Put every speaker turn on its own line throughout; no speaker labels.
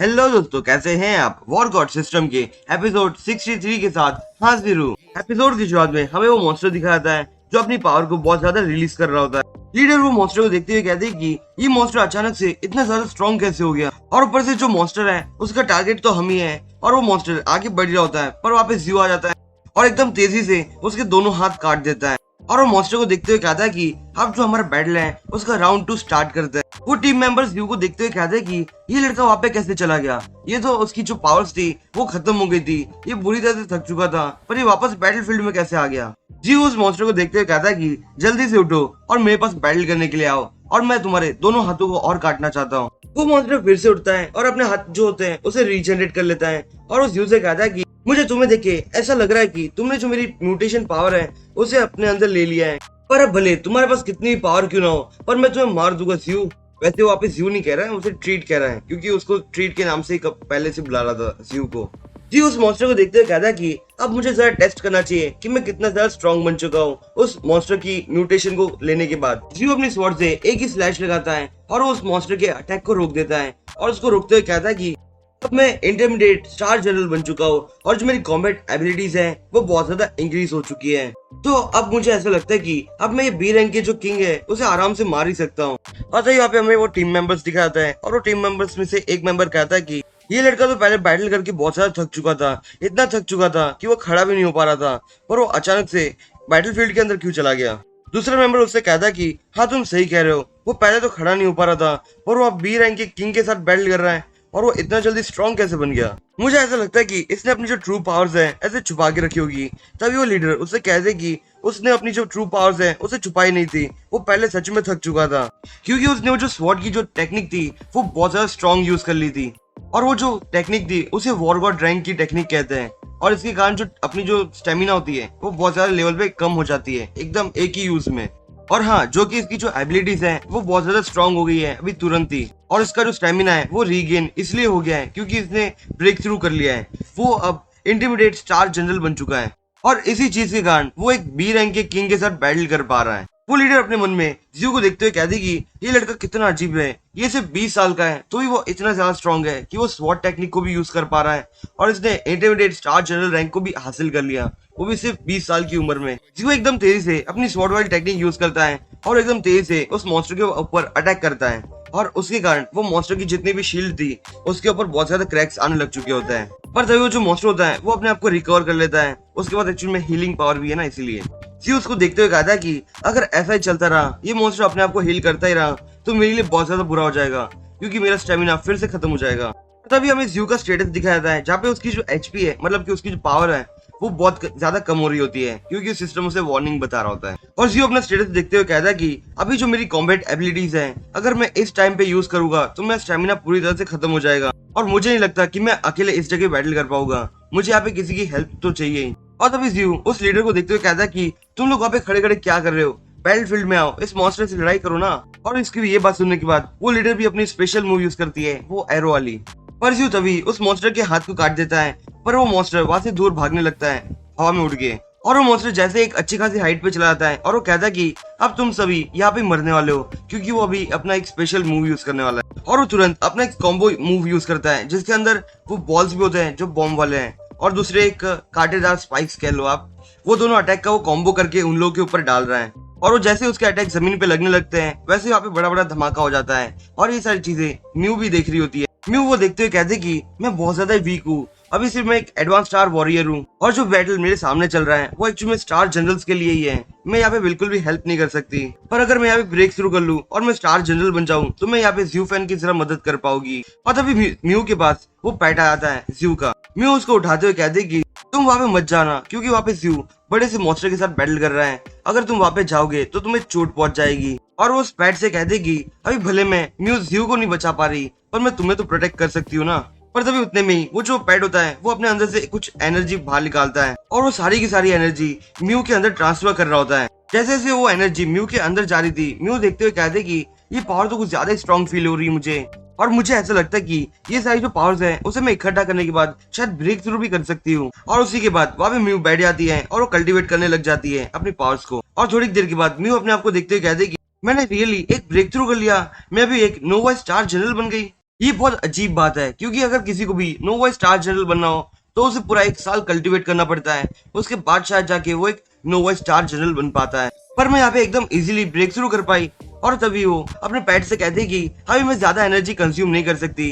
Hello दोस्तों, कैसे हैं आप? वॉर गॉड सिस्टम के एपिसोड 63 के साथ हाजिर हूँ। एपिसोड की शुरुआत में हमें वो मॉन्स्टर दिखाता है जो अपनी पावर को बहुत ज्यादा रिलीज कर रहा होता है। लीडर वो मॉन्स्टर को देखते हुए कहते हैं कि ये मॉन्स्टर अचानक से इतना ज्यादा स्ट्रॉन्ग कैसे हो गया, और ऊपर से जो मॉन्स्टर है उसका टारगेट तो हम ही है। और वो मॉन्स्टर आगे बढ़ रहा होता है पर वहाँ पे जियो आ जाता है और एकदम तेजी से उसके दोनों हाथ काट देता है। और वो मॉन्स्टर को देखते हुए कहता है कि अब जो हमारा बैटल है उसका राउंड 2 स्टार्ट करते हैं। वो टीम मेंबर्स व्यू को देखते हुए कहते हैं कि ये लड़का वहाँ पे कैसे चला गया, ये तो उसकी जो पावर्स थी वो खत्म हो गई थी, ये बुरी तरह से थक चुका था, पर ये वापस बैटलफील्ड में कैसे आ गया। जी उस मॉन्स्टर को देखते हुए कहता है कि जल्दी से उठो और मेरे पास बैटल करने के लिए आओ, और मैं तुम्हारे दोनों हाथों को और काटना चाहता हूँ। वो मॉन्स्टर फिर से उठता है और अपने हाथ जो होते हैं उसे रीजनरेट कर लेता है और उस व्यू से कहता है कि मुझे तुम्हें देख के ऐसा लग रहा है कि तुमने जो मेरी म्यूटेशन पावर है उसे अपने अंदर ले लिया है, पर अब भले तुम्हारे पास कितनी भी पावर क्यों ना हो, पर मैं तुम्हें मार दूंगा ज्यू। वैसे वो वापस ज्यू नहीं कह रहा है, उसे ट्रीट कह रहा है, क्योंकि उसको ट्रीट के नाम से ही पहले से बुला रहा था ज्यू को। जी उस मॉन्स्टर को देखते हुए कहता है कि अब मुझे जरा टेस्ट करना चाहिए कि मैं कितना ज्यादा स्ट्रॉन्ग बन चुका हूँ उस मॉन्स्टर की म्यूटेशन को लेने के बाद। जी अपनी स्वॉर्ड से एक ही स्लैश लगाता है और वो उस मॉन्स्टर के अटैक को रोक देता है, और उसको रोकते हुए कहता है कि अब मैं इंटरमीडिएट स्टार जनरल बन चुका हूँ और जो मेरी कॉम्बैट एबिलिटीज हैं वो बहुत ज्यादा इंक्रीज हो चुकी है। तो अब मुझे ऐसा लगता है कि अब मैं ये बी रैंक के जो किंग है उसे आराम से मार ही सकता हूँ। और तो यहाँ पे हमें वो टीम मेंबर्स दिखाता है और वो टीम मेंबर्स में से एक मेंबर कहता है कि ये लड़का तो पहले बैटल करके बहुत ज्यादा थक चुका था, इतना थक चुका था कि वो खड़ा भी नहीं हो पा रहा था, पर वो अचानक से बैटलफील्ड के अंदर क्यों चला गया। दूसरा मेंबर उससे कहता है कि हाँ तुम सही कह रहे हो, वो पहले तो खड़ा नहीं हो पा रहा था पर वो अब बी रैंक के किंग के साथ बैटल कर रहा है, और वो इतना जल्दी स्ट्रॉन्ग कैसे बन गया। मुझे ऐसा लगता है कि इसने अपनी जो ट्रू पावर्स है ऐसे छुपा के रखी होगी, तभी वो लीडर उससे कहते कि उसने अपनी जो ट्रू पावर्स है उसे छुपाई नहीं थी, वो पहले सच में थक चुका था, क्योंकि उसने वो जो स्वॉर्ड की जो टेक्निक थी वो बहुत ज्यादा स्ट्रॉन्ग यूज कर ली थी, और वो जो टेक्निक थी उसे वॉर गॉड रैंक की टेक्निक कहते हैं। और इसके कारण जो अपनी जो स्टेमिना होती है वो बहुत ज्यादा लेवल पे कम हो जाती है एकदम एक ही यूज में। और हाँ, जो कि इसकी जो एबिलिटीज है वो बहुत ज्यादा स्ट्रॉन्ग हो गई है अभी तुरंत ही, और इसका जो स्टेमिना है वो रीगेन इसलिए हो गया है क्योंकि इसने ब्रेक थ्रू कर लिया है, वो अब इंटरमीडिएट स्टार जनरल बन चुका है, और इसी चीज के कारण वो एक बी रैंक के किंग के साथ बैटल कर पा रहा है। वो लीडर अपने मन में जियो को देखते हुए कहती कि ये लड़का कितना अजीब है, ये सिर्फ 20 साल का है तो भी वो इतना ज्यादा स्ट्रॉन्ग है कि वो स्वॉट टेक्निक को भी यूज कर पा रहा है, और इसने इंटरमीडिएट स्टार जनरल रैंक को भी हासिल कर लिया, वो भी सिर्फ 20 साल की उम्र में। जियो एकदम तेजी से अपनी स्वॉर्ड वाली टेक्निक यूज करता है और एकदम तेजी से उस मॉन्स्टर के ऊपर अटैक करता है, और उसके कारण वो मॉन्स्टर की जितनी भी शील्ड थी उसके ऊपर बहुत ज्यादा क्रैक्स आने लग चुके होते हैं। पर तभी वो जो मॉन्स्टर होता है वो अपने आप को रिकवर कर लेता है, उसके बाद एक्चुअली में हीलिंग पावर भी है ना, इसीलिए सी उसको देखते हुए कहता है कि अगर ऐसा ही चलता रहा, ये मॉन्स्टर अपने आप को हील करता ही रहा, तो मेरे लिए बहुत ज्यादा बुरा हो जाएगा, क्योंकि मेरा स्टेमिना फिर से खत्म हो जाएगा। तभी हमें ज्यू का स्टेटस दिखाया जाता है जहाँ पे उसकी जो एचपी है, मतलब कि उसकी जो पावर है वो बहुत ज्यादा कम हो रही होती है, क्योंकि सिस्टम उसे वार्निंग बता रहा होता है। और जियो अपना स्टेटस देखते हुए कहता है कि अभी जो मेरी कॉम्बैट एबिलिटीज है अगर मैं इस टाइम पे यूज करूंगा तो मेरा स्टेमिना पूरी तरह से खत्म हो जाएगा, और मुझे नहीं लगता कि मैं अकेले इस जगह बैटल कर पाऊंगा, मुझे यहाँ पे किसी की हेल्प तो चाहिए ही। और तभी जियो उस लीडर को देखते हुए कहता है कि तुम लोग वहाँ पे खड़े खड़े क्या कर रहे हो, बैटलफील्ड में आओ, इस मॉन्स्टर से लड़ाई करो ना। और इसकी ये बात सुनने के बाद वो लीडर भी अपनी स्पेशल मूव यूज करती है, वो एरो वाली। पर जियो तभी उस मॉन्स्टर के हाथ को काट देता है, पर वो मॉन्स्टर वहां से दूर भागने लगता है हवा में उड़ के, और वो मॉन्स्टर जैसे एक अच्छी खासी हाइट पे चला जाता है और वो कहता है कि अब तुम सभी यहाँ पे मरने वाले हो, क्योंकि वो अभी अपना एक स्पेशल मूव यूज करने वाला है, और वो तुरंत अपना एक कॉम्बो मूव यूज करता है जिसके अंदर वो बॉल्स भी होते हैं जो बॉम्ब वाले हैं, और दूसरे एक कांटेदार स्पाइक्स कह लो आप, वो दोनों अटैक का वो कॉम्बो करके उन लोगों के ऊपर डाल रहा है, और वो जैसे उसके अटैक जमीन पे लगने लगते हैं वैसे वहाँ पे बड़ा बड़ा धमाका हो जाता है। और ये सारी चीजें म्यू भी देख रही होती है। म्यू वो देखते हुए कहते कि मैं बहुत ज्यादा वीक हूँ, अभी सिर्फ मैं एक एडवांस स्टार वॉरियर हूँ, और जो बैटल मेरे सामने चल रहा है वो एक्चुअली में स्टार जनरल्स के लिए ही है, मैं यहाँ पे बिल्कुल भी हेल्प नहीं कर सकती, पर अगर मैं यहाँ पे ब्रेक थ्रू कर लूँ और मैं स्टार जनरल बन जाऊँ तो मैं यहाँ पे ज्यू फैन की जरा मदद कर पाऊंगी। और तभी म्यू के पास वो पैट आ जाता है ज्यू का। म्यू उसको उठाते हुए कहते कि तुम वहाँ पे मत जाना, क्योंकि वहाँ पे ज्यू बड़े से मॉन्स्टर के साथ बैटल कर रहा है, अगर तुम वहाँ पे जाओगे तो तुम्हें चोट पहुंच जाएगी। और वो उस पैट से कहते कि अभी भले मैं म्यू ज्यू को नहीं बचा पा रही, पर मैं तुम्हें तो प्रोटेक्ट कर सकती हूँ ना। पर तभी उतने में ही वो जो पैड होता है वो अपने अंदर से कुछ एनर्जी बाहर निकालता है, और वो सारी की सारी एनर्जी म्यू के अंदर ट्रांसफर कर रहा होता है। जैसे जैसे वो एनर्जी म्यू के अंदर जा रही थी, म्यू देखते हुए कहते कि ये पावर तो कुछ ज्यादा स्ट्रॉन्ग फील हो रही है मुझे, और मुझे ऐसा लगता है कि ये सारी जो पावर्स हैं उसे मैं इकट्ठा करने के बाद शायद ब्रेक थ्रू भी कर सकती हूँ। और उसी के बाद वहाँ पे म्यू बैठ जाती है और वो कल्टीवेट करने लग जाती है अपनी पावर्स को, और थोड़ी देर के बाद म्यू अपने आप को देखते हुए कहते कि मैंने रियली एक ब्रेक थ्रू कर लिया, मैं भी एक नोवा स्टार जनरल बन गई। ये बहुत अजीब बात है, क्योंकि अगर किसी को भी नोवा स्टार जनरल बनना हो तो उसे पूरा 1 साल कल्टीवेट करना पड़ता है, उसके बाद शायद जाके वो एक नोवा स्टार जनरल बन पाता है। पर मैं यहाँ पे एकदम इजीली ब्रेक थ्रू कर पाई, और तभी वो अपने पेट से कहते कि अभी मैं ज्यादा एनर्जी कंज्यूम नहीं कर सकती,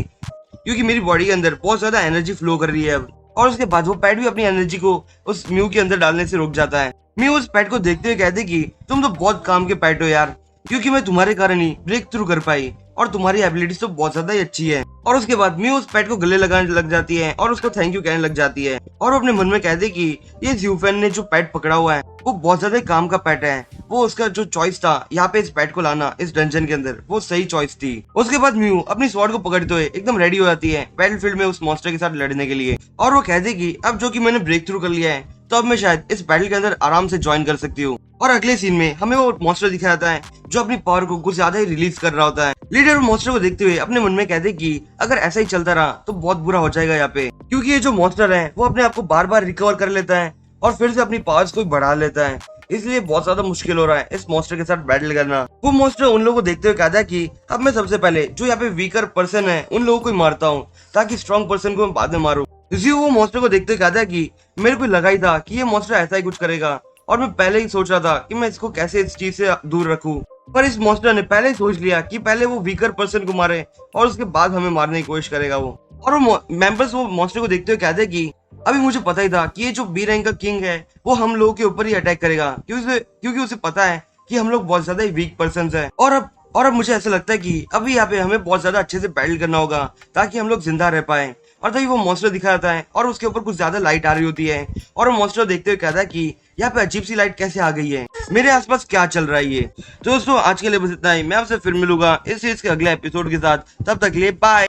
क्योंकि मेरी बॉडी के अंदर बहुत ज्यादा एनर्जी फ्लो कर रही है अब। और उसके बाद वो पेट भी अपनी एनर्जी को उस म्यू के अंदर डालने से रुक जाता है। म्यू उस पेट को देखते हुए कहते कि तुम तो बहुत काम के पेट हो यार, क्योंकि मैं तुम्हारे कारण ही ब्रेक थ्रू कर पाई, और तुम्हारी एबिलिटीज तो बहुत ज्यादा ही अच्छी है। और उसके बाद म्यू उस पेट को गले लगाने लग जाती है और उसको थैंक यू कहने लग जाती है, और वो अपने मन में कहते कि ये ज़्यूफेन ने जो पेट पकड़ा हुआ है वो बहुत ज्यादा काम का पेट है, वो उसका जो चॉइस था यहाँ पे इस पेट को लाना इस डंजन के अंदर वो सही चॉइस थी। उसके बाद म्यू अपनी स्वॉर्ड को पकड़ते हुए एकदम रेडी हो जाती है बैटलफील्ड में उस मॉन्स्टर के साथ लड़ने के लिए, और वो कहते कि अब जो कि मैंने ब्रेक थ्रू कर लिया है तो अब मैं शायद इस बैटल के अंदर आराम से ज्वाइन कर सकती हूँ। और अगले सीन में हमें वो मॉन्स्टर दिखाया जाता है जो अपनी पावर को कुछ ज्यादा ही रिलीज कर रहा होता है। लीडर मॉन्स्टर को देखते हुए अपने मन में कहते कि अगर ऐसा ही चलता रहा तो बहुत बुरा हो जाएगा यहाँ पे, क्योंकि ये जो मॉन्स्टर है वो अपने आप को बार बार रिकवर कर लेता है और फिर से अपनी पावर्स को बढ़ा लेता है, इसलिए बहुत ज्यादा मुश्किल हो रहा है इस मॉन्स्टर के साथ बैटल करना। वो मॉन्स्टर उन लोगों को देखते हुए कहता है कि अब मैं सबसे पहले जो यहाँ पे वीकर पर्सन है उन लोगों को ही मारता हूँ, ताकि स्ट्रॉन्ग पर्सन को मैं बाद में मारूं। इसी वो मॉन्स्टर को देखते हुए कहता है कि मेरे को लगा ही था कि ये मॉन्स्टर ऐसा ही कुछ करेगा, और मैं पहले ही सोच रहा था कि मैं इसको कैसे इस चीज से दूर रखूं। पर इस मॉन्स्टर ने पहले ही सोच लिया कि पहले वो वीकर पर्सन को मारे और उसके बाद हमें मारने की कोशिश करेगा वो। और वो मेंबर्स वो मॉन्स्टर को देखते हुए कहते हैं कि अभी मुझे पता ही था कि ये जो बी रैंक का किंग है वो हम लोगों के ऊपर ही अटैक करेगा, क्योंकि उसे पता है कि हम लोग बहुत ज्यादा ही वीक पर्सन है। और अब मुझे ऐसा लगता है कि अभी यहाँ पे हमें बहुत ज्यादा अच्छे से बैटल करना होगा ताकि हम लोग जिंदा रह पाए। और तभी वो मॉन्स्टर दिखा जाता है और उसके ऊपर कुछ ज्यादा लाइट आ रही होती है, और वो मॉन्स्टर देखते हुए कहता है कि यहाँ पे अजीब सी लाइट कैसे आ गई है, मेरे आसपास क्या चल रहा है ये। तो दोस्तों आज के लिए बस इतना ही, मैं आपसे फिर मिलूंगा इस सीरीज के अगले एपिसोड के साथ, तब तक के लिए बाय।